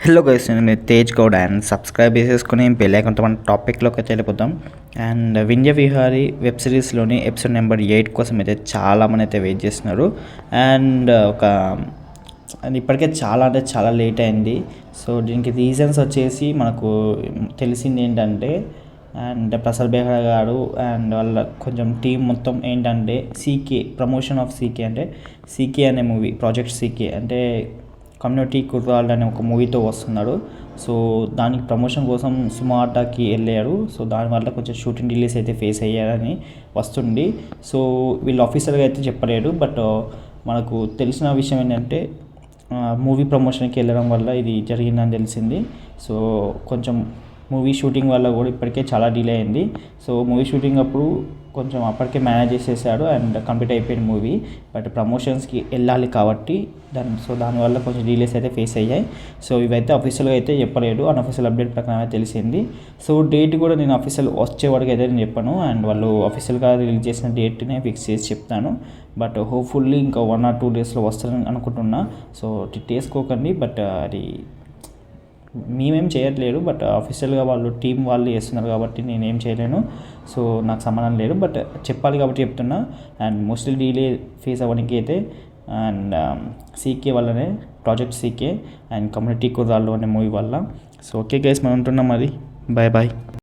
Hello guys, నేను Tej Goud and subscribe చేసేసుకుని bell ఐకాన్తో మన టాపిక్లోకి అయితే వెళ్ళిపోతాం. అండ్ వింధ్య విహారీ వెబ్ సిరీస్లోని ఎపిసోడ్ నెంబర్ 8 కోసం అయితే చాలామంది అయితే వెయిట్ చేస్తున్నారు. అండ్ ఇప్పటికే చాలా అంటే చాలా లేట్ అయింది. సో దీనికి రీజన్స్ వచ్చేసి మనకు తెలిసింది ఏంటంటే, అండ్ ప్రసాద్ బెహ్రా గారు అండ్ వాళ్ళ కొంచెం టీం మొత్తం ఏంటంటే సీకే ప్రమోషన్ ఆఫ్ సీకే అంటే సీకే అనే మూవీ ప్రాజెక్ట్ సీకే అంటే కమ్యూనిటీ కుర్రాళ్ళు అనే ఒక మూవీతో వస్తున్నాడు. సో దానికి ప్రమోషన్ కోసం సుమాటాకి వెళ్ళారు. సో దానివల్ల కొంచెం షూటింగ్ డిలేస్ అయితే ఫేస్ అయ్యారని వస్తుంది. సో వీళ్ళు ఆఫీసర్గా అయితే చెప్పలేరు. బట్ మనకు తెలిసిన విషయం ఏంటంటే మూవీ ప్రమోషన్కి వెళ్ళడం వల్ల ఇది జరిగిందని తెలిసింది. సో కొంచెం మూవీ షూటింగ్ వల్ల కూడా ఇప్పటికే చాలా డిలే అయింది. సో మూవీ షూటింగ్ అప్పుడు కొంచెం అప్పటికే మేనేజ్ చేసేసాడు అండ్ కంప్లీట్ అయిపోయిన మూవీ. బట్ ప్రమోషన్స్కి వెళ్ళాలి కాబట్టి దానివల్ల కొంచెం డిలేస్ అయితే ఫేస్ అయ్యాయి. సో ఇవైతే అఫీషియల్గా అయితే చెప్పలేడు, అన్అఫీషియల్ అప్డేట్ ప్రకారం తెలిసింది. సో డేట్ కూడా నేను అఫీషియల్ వచ్చేవాడికి అయితే నేను చెప్పాను. అండ్ వాళ్ళు అఫీషియల్గా రిలీజ్ చేసిన డేట్నే ఫిక్స్ చేసి చెప్తాను. బట్ హోప్ఫుల్లీ ఇంకా 1 or 2 daysలో వస్తారని అనుకుంటున్నా. సో వేసుకోకండి. బట్ అది మేమేం చేయట్లేదు. బట్ అఫీషియల్గా వాళ్ళు టీం వాళ్ళు చేస్తున్నారు కాబట్టి నేనేం చేయలేను. సో నాకు సంబంధం లేదు. బట్ చెప్పాలి కాబట్టి చెప్తున్నా. అండ్ మోస్ట్లీ డీలే ఫేస్ అవ్వడానికి అయితే అండ్ సీకే వల్లనే, ప్రాజెక్ట్ సీకే అండ్ కమ్యూనిటీ కుర్రాళ్ళు అనే మూవీ వల్ల. సో ఓకే గైస్, మనం ఉంటున్నాం. మరి బాయ్ బాయ్.